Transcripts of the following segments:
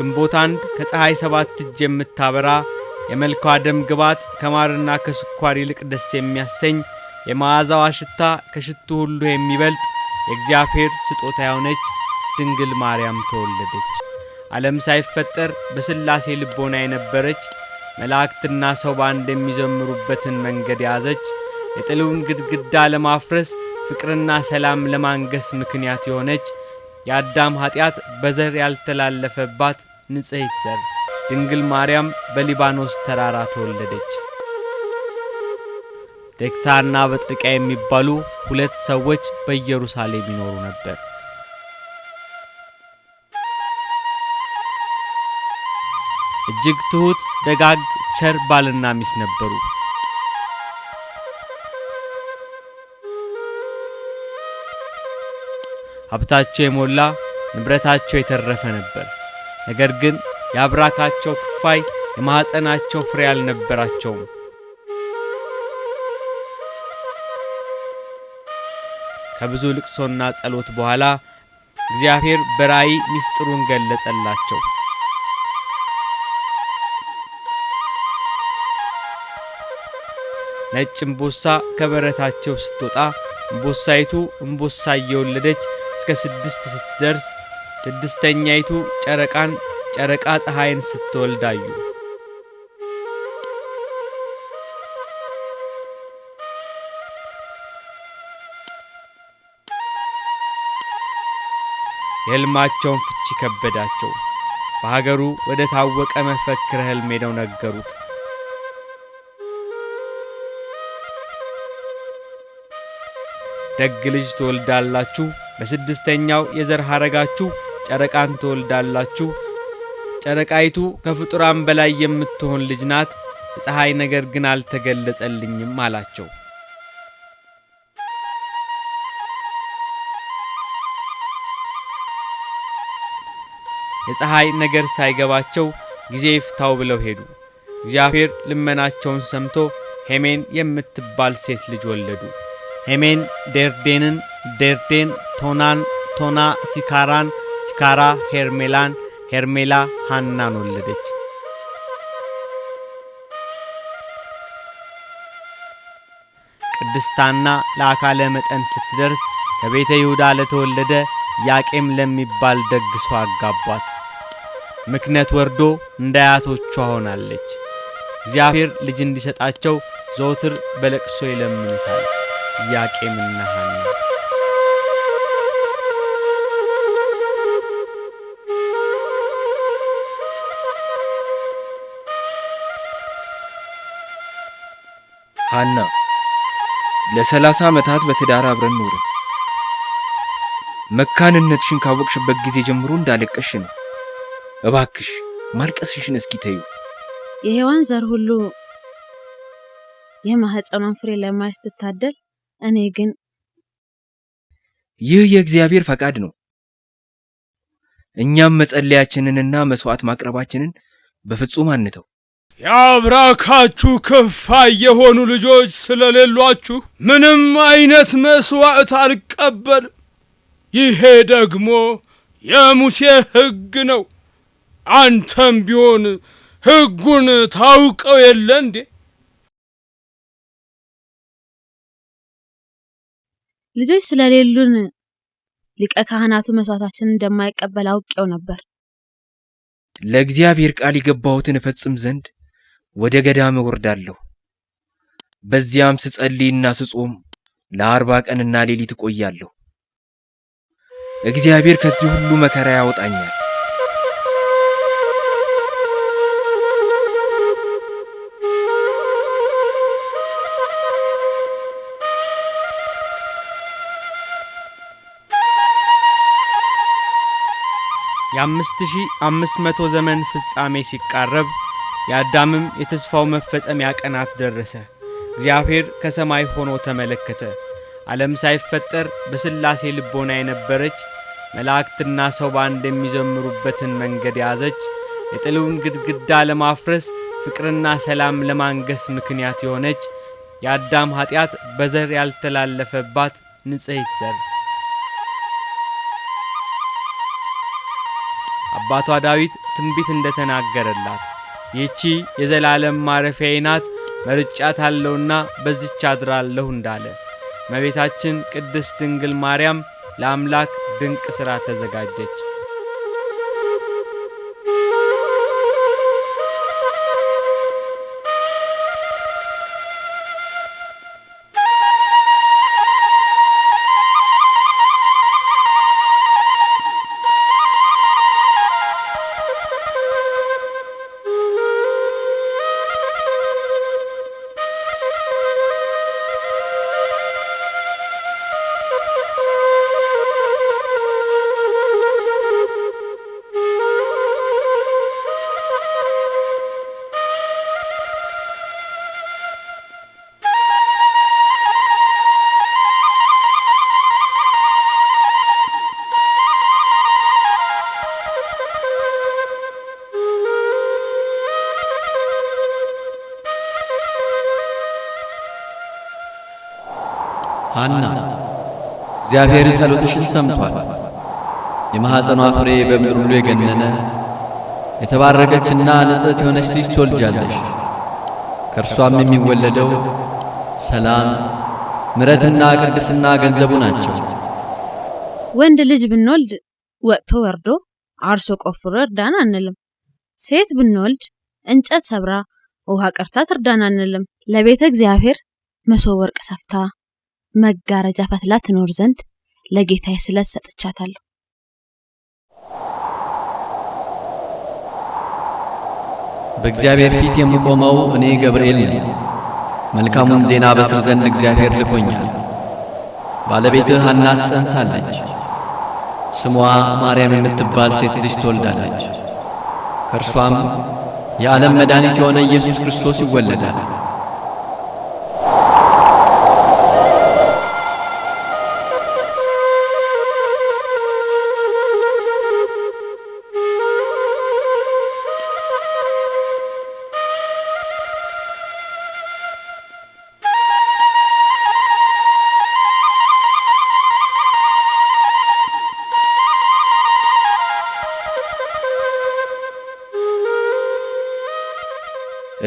ግንቦት አንድ ከፀሐይ 7 እጅ የምታበራ የመልኳ ደም ግባት ከማርና ከስኳር ይልቅ ደስ የሚያሰኝ የመዓዛዋ ሽታ ከሽቱ ሁሉ የሚበልጥ የእግዚአብሔር ስጦታ የሆነች ድንግል ማርያም ተወለደች። ዓለም ሳይፈጠር በስላሴ ልቦና የነበረች መላእክትና ሰው ባንድ የሚዘምሩበትን መንገድ ያዘች የጥሉን ግድግዳ ለማፍረስ ፍቅርና ሰላም ለማንገስ ምክንያት የሆነች የአዳም ኃጢአት በዘር ያልተላለፈባት ንጽሕት ዘር ድንግል ማርያም በሊባኖስ ተራራ ተወለደች። ደክታና በጥርቃ የሚባሉ ሁለት ሰዎች በኢየሩሳሌም ይኖሩ ነበር። እጅግ ትሁት ደጋግ ቸር ባልና ሚስት ነበሩ። ሀብታቸው የሞላ ንብረታቸው የተረፈ ነበር። ነገር ግን ያብራካቸው ክፋይ የማህፀናቸው ፍሬ አልነበራቸውም። ከብዙ ልቅሶና ጸሎት በኋላ እግዚአብሔር በራእይ ምስጢሩን ገለጸላቸው። ነጭ እምቦሳ ከበረታቸው ስትወጣ እምቦሳይቱ እምቦሳ እየወለደች እስከ 6 ስትደርስ ስድስተኛይቱ ጨረቃን ጨረቃ ፀሐይን ስትወልዳዩ። የሕልማቸውን ፍቺ ከበዳቸው። በሀገሩ ወደ ታወቀ መፈክረ ሕልም ሄደው ነገሩት። ደግ ልጅ ትወልዳላችሁ፣ በስድስተኛው የዘር ሐረጋችሁ ጨረቃን ትወልዳላችሁ። ጨረቃይቱ ከፍጡራን በላይ የምትሆን ልጅ ናት። የፀሐይ ነገር ግን አልተገለጸልኝም አላቸው። የፀሐይ ነገር ሳይገባቸው ጊዜ ይፍታው ብለው ሄዱ። እግዚአብሔር ልመናቸውን ሰምቶ ሄሜን የምትባል ሴት ልጅ ወለዱ። ሄሜን ዴርዴንን፣ ዴርዴን ቶናን፣ ቶና ሲካራን፣ ሲካራ ሄርሜላን፣ ሄርሜላ ሃናን ወለደች። ቅድስታና ለአካለ መጠን ስትደርስ ከቤተ ይሁዳ ለተወለደ ያቄም ለሚባል ደግ ሰው አጋቧት። ምክንያት ወርዶ እንዳያቶቿ ሆናለች። እግዚአብሔር ልጅ እንዲሰጣቸው ዘወትር በለቅሶ ይለምኑታል። ያቄምና ሃና ሃና ለ30 ዓመታት በትዳር አብረን ኖርን። መካንነትሽን ካወቅሽበት ጊዜ ጀምሮ እንዳለቀሽ ነው። እባክሽ ማልቀስሽን እስኪ ተዩ። የሔዋን ዘር ሁሉ የማህፀኗን ፍሬ ለማይስተታደል እኔ ግን ይህ የእግዚአብሔር ፈቃድ ነው። እኛም መጸለያችንንና መስዋዕት ማቅረባችንን በፍጹም አንተው። ያብራካችሁ ክፋይ የሆኑ ልጆች ስለሌሏችሁ ምንም አይነት መስዋዕት አልቀበልም። ይሄ ደግሞ የሙሴ ሕግ ነው። አንተም ቢሆን ሕጉን ታውቀው የለ እንዴ? ልጆች ስለሌሉን ሊቀ ካህናቱ መስዋዕታችንን እንደማይቀበል አውቄው ነበር። ለእግዚአብሔር ቃል የገባሁትን እፈጽም ዘንድ ወደ ገዳም እወርዳለሁ። በዚያም ስጸልይና ስጾም ለ40 ቀንና ሌሊት እቆያለሁ። እግዚአብሔር ከዚህ ሁሉ መከራ ያወጣኛል። የ5500 ዘመን ፍጻሜ ሲቃረብ የአዳምም የተስፋው መፈጸሚያ ቀናት ደረሰ። እግዚአብሔር ከሰማይ ሆኖ ተመለከተ። ዓለም ሳይፈጠር በስላሴ ልቦና የነበረች መላእክትና ሰው ባንድ የሚዘምሩበትን መንገድ ያዘች የጥሉን ግድግዳ ለማፍረስ ፍቅርና ሰላም ለማንገስ ምክንያት የሆነች የአዳም ኃጢአት በዘር ያልተላለፈባት ንጽሕት ዘር። አባ አባቷ ዳዊት ትንቢት እንደተናገረላት ይህቺ የዘላለም ማረፊያዬ ናት መርጫታለሁና በዚህች አድራለሁ እንዳለ እመቤታችን ቅድስት ድንግል ማርያም ለአምላክ ድንቅ ሥራ ተዘጋጀች። ሐና እግዚአብሔር ጸሎትሽን ሰምቷል። የማኅፀኗ ፍሬ በምድር ሁሉ የገነነ የተባረከችና ንጽሕት የሆነች ልጅ ትወልጃለሽ። ከእርሷም የሚወለደው ሰላም፣ ምሕረትና ቅድስና ገንዘቡ ናቸው። ወንድ ልጅ ብንወልድ ወጥቶ ወርዶ አርሶ ቆፍሮ እርዳን አንልም። ሴት ብንወልድ እንጨት ሰብራ ውሃ ቀርታ ትርዳን አንልም። ለቤተ እግዚአብሔር መሶበ ወርቅ ሰፍታ መጋረጃ ፈትላ ትኖር ዘንድ ለጌታዬ ስለት ሰጥቻታለሁ። በእግዚአብሔር ፊት የምቆመው እኔ ገብርኤል ነኝ። መልካሙን ዜና በስር ዘንድ እግዚአብሔር ልኮኛል። ባለቤትህ ሐና ትጸንሳለች፣ ስሟ ማርያም የምትባል ሴት ልጅ ትወልዳለች። ከእርሷም የዓለም መድኃኒት የሆነ ኢየሱስ ክርስቶስ ይወለዳል።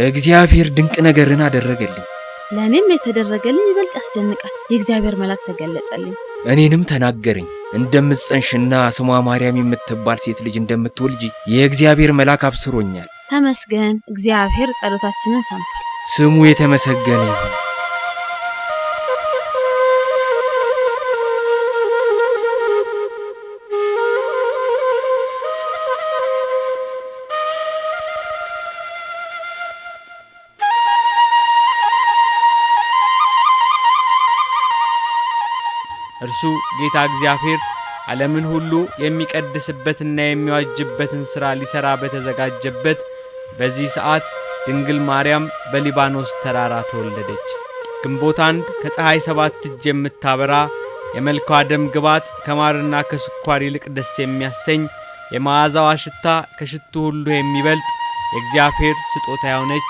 እግዚአብሔር ድንቅ ነገርን አደረገልኝ። ለኔም የተደረገልኝ ይበልጥ ያስደንቃል። የእግዚአብሔር መልአክ ተገለጸልኝ፣ እኔንም ተናገረኝ። እንደምትጸንሽና ስሟ ማርያም የምትባል ሴት ልጅ እንደምትወልጂ የእግዚአብሔር መልአክ አብስሮኛል። ተመስገን፣ እግዚአብሔር ጸሎታችንን ሰምቷል። ስሙ የተመሰገነ ይሁን። እርሱ ጌታ እግዚአብሔር ዓለምን ሁሉ የሚቀድስበትና የሚዋጅበትን ሥራ ሊሰራ በተዘጋጀበት በዚህ ሰዓት ድንግል ማርያም በሊባኖስ ተራራ ተወለደች። ግንቦት 1 ከፀሐይ 7 እጅ የምታበራ የመልኳ ደም ግባት ከማርና ከስኳር ይልቅ ደስ የሚያሰኝ የመዓዛዋ ሽታ ከሽቱ ሁሉ የሚበልጥ የእግዚአብሔር ስጦታ የሆነች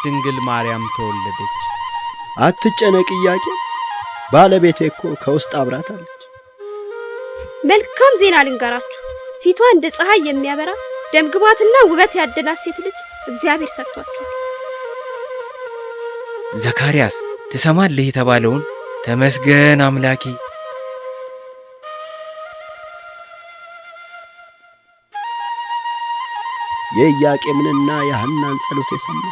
ድንግል ማርያም ተወለደች። አትጨነቅ ኢያቄም፣ ባለቤቴ እኮ ከውስጥ አብራታለች። መልካም ዜና ልንገራችሁ። ፊቷ እንደ ፀሐይ የሚያበራ ደምግባትና ውበት ያደላት ሴት ልጅ እግዚአብሔር ሰጥቷቸዋል። ዘካርያስ ትሰማለህ የተባለውን? ተመስገን አምላኬ። የኢያቄምንና የሐናን ጸሎት የሰማ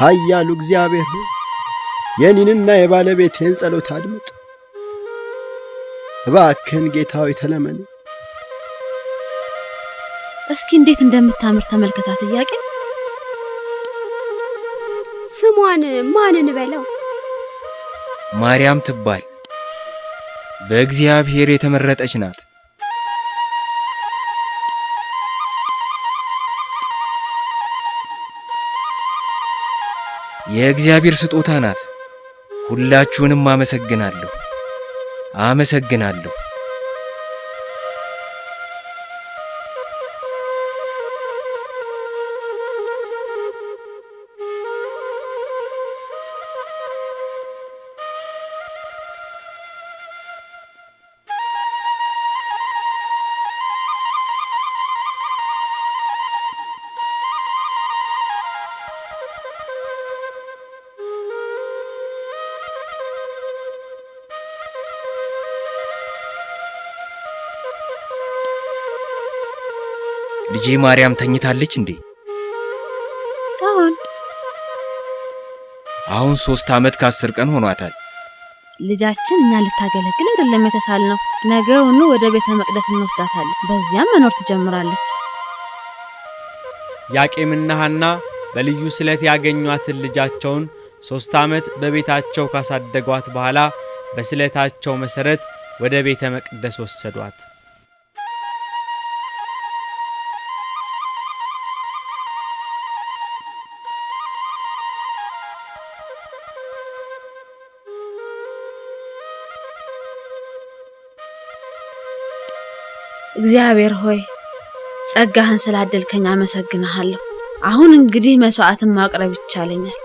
ኃያሉ እግዚአብሔር ሆይ የኔንና የባለቤቴን ጸሎት አድምጥ። እባክህን ጌታ ሆይ ተለመን። እስኪ እንዴት እንደምታምር ተመልከታት ኢያቄም። ስሟን ማንን በለው? ማርያም ትባል፣ በእግዚአብሔር የተመረጠች ናት። የእግዚአብሔር ስጦታ ናት። ሁላችሁንም አመሰግናለሁ። ልጄ ማርያም ተኝታለች እንዴ? አሁን 3 ዓመት ከ10 ቀን ሆኗታል። ልጃችን እኛ ልታገለግል አይደለም የተሳልነው። ነገውኑ ወደ ቤተ መቅደስ እንወስዳታለን። በዚያም መኖር ትጀምራለች። ያቄምና ሐና በልዩ ስለት ያገኟትን ልጃቸውን 3 ዓመት በቤታቸው ካሳደጓት በኋላ በስለታቸው መሰረት ወደ ቤተ መቅደስ ወሰዷት። እግዚአብሔር ሆይ ጸጋህን ስላደልከኝ አመሰግንሃለሁ። አሁን እንግዲህ መስዋዕትን ማቅረብ ይቻለኛል።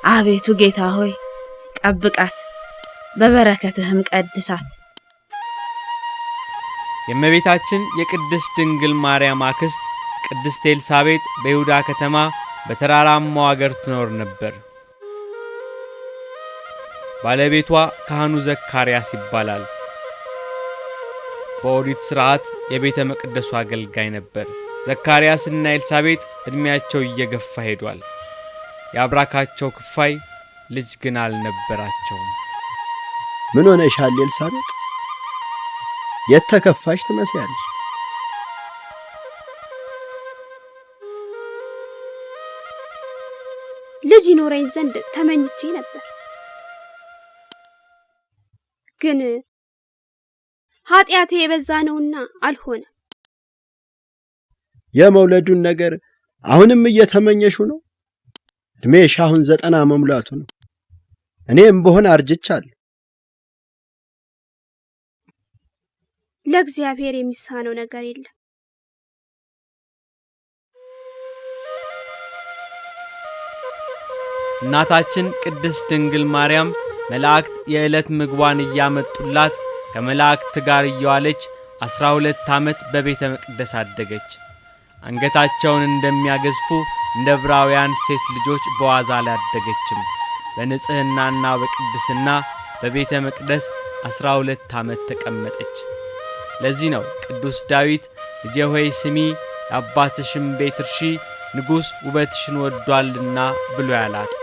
አቤቱ ጌታ ሆይ ጠብቃት፣ በበረከትህም ቀድሳት። የእመቤታችን የቅድስት ድንግል ማርያም አክስት ቅድስት ኤልሳቤጥ በይሁዳ ከተማ በተራራማው አገር ትኖር ነበር። ባለቤቷ ካህኑ ዘካርያስ ይባላል። በኦሪት ሥርዓት የቤተ መቅደሱ አገልጋይ ነበር። ዘካርያስና ኤልሳቤጥ እድሜያቸው እየገፋ ሄዷል። የአብራካቸው ክፋይ ልጅ ግን አልነበራቸውም። ምን ሆነሻል ኤልሳቤጥ? የተከፋሽ ትመስያለሽ። ልጅ ይኖረኝ ዘንድ ተመኝቼ ነበር፣ ግን ኃጢአቴ የበዛ ነውና አልሆነም። የመውለዱን ነገር አሁንም እየተመኘሹ ነው? እድሜሽ አሁን 90 መሙላቱ ነው። እኔም በሆነ አርጅቻለሁ። ለእግዚአብሔር የሚሳነው ነገር የለም። እናታችን ቅድስት ድንግል ማርያም መላእክት የዕለት ምግቧን እያመጡላት ከመላእክት ጋር እየዋለች 12 ዓመት በቤተ መቅደስ አደገች። አንገታቸውን እንደሚያገዝፉ እንደ ዕብራውያን ሴት ልጆች በዋዛ አላደገችም። በንጽህናና በቅድስና በቤተ መቅደስ 12 ዓመት ተቀመጠች። ለዚህ ነው ቅዱስ ዳዊት ልጄ ሆይ ስሚ፣ የአባትሽም ቤት እርሺ፣ ንጉሥ ውበትሽን ወዷልና ብሎ ያላት።